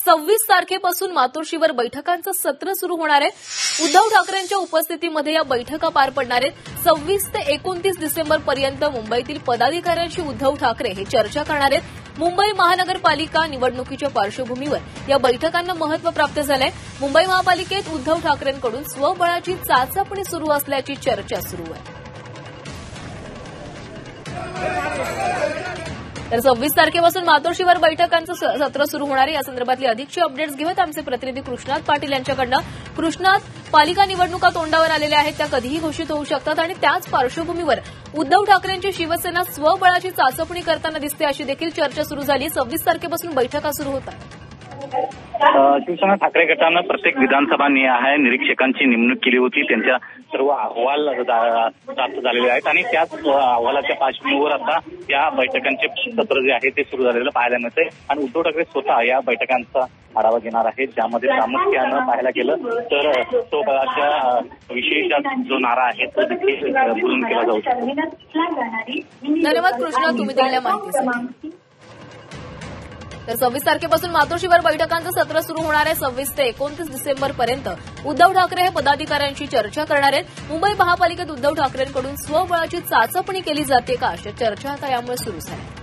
26 तारखेपासून मातोश्रीवर बैठकांचं सत्र सुरू होणार आहे। उद्धव ठाकरेंच्या उपस्थितीमध्ये या बैठका पार पडणार आहेत। 26 ते 29 डिसेंबरपर्यंत मुंबईतील पदाधिकाऱ्यांशी उद्धव ठाकरे हे चर्चा करणार आहेत। मुंबई महानगरपालिका निवडणुकीच्या पार्श्वभूमीवर या बैठकांना महत्त्व प्राप्त झालंय। मुंबई महापालिकेत उद्धव ठाकरेंकडून स्वबळाची चाचपणी सुरू असल्याची चर्चा सुरू आहे। तर 26 तारखेपासून मातोश्रीवर बैठकांचं सत्र सुरू होणार आहे। या संदर्भातली अधिकची अपडेट्स घेऊयात आमचे प्रतिनिधी कृष्णात पाटील यांच्याकडनं। कृष्णात, पालिका निवडणुका तोंडावर आलेल्या आहेत, त्या कधीही घोषित होऊ शकतात आणि त्याच पार्श्वभूमीवर उद्धव ठाकरेंची शिवसेना स्वबळाची चाचपणी करताना दिसते अशी देखील चर्चा सुरू झाली। 26 तारखेपासून बैठका सुरू होतात। शिवसेना ठाकरे गटानं प्रत्येक विधानसभा निहाय निरीक्षकांची नेमणूक केली होती। त्यांच्या सर्व अहवाल प्राप्त झालेले आहेत आणि त्याच अहवालाच्या पार्श्वभूमीवर आता या बैठकांचे सत्र जे आहे ते सुरू झालेलं पाहायला मिळतंय आणि उद्धव ठाकरे स्वतः या बैठकांचा आढावा घेणार आहेत, ज्यामध्ये प्रामुख्यानं पाहायला गेलं तर स्वबळाच्या विषयीचा जो नारा आहे तो देखील बुलंद केला जाऊ शकतो। धन्यवाद कृष्णा, तुम्ही दिलेल्या माहितीसाठी। तर 26 तारखेपासून मातोश्रीवर बैठकांचं सत्र सुरू होणार आहे। 26 ते 29 डिसेंबरपर्यंत उद्धव ठाकरे हे पदाधिकाऱ्यांशी चर्चा करणार आहेत। मुंबई महापालिकेत उद्धव ठाकरेंकडून स्वबळाची चाचपणी केली जाते का अशा चर्चा आता यामुळे सुरू झाल्या।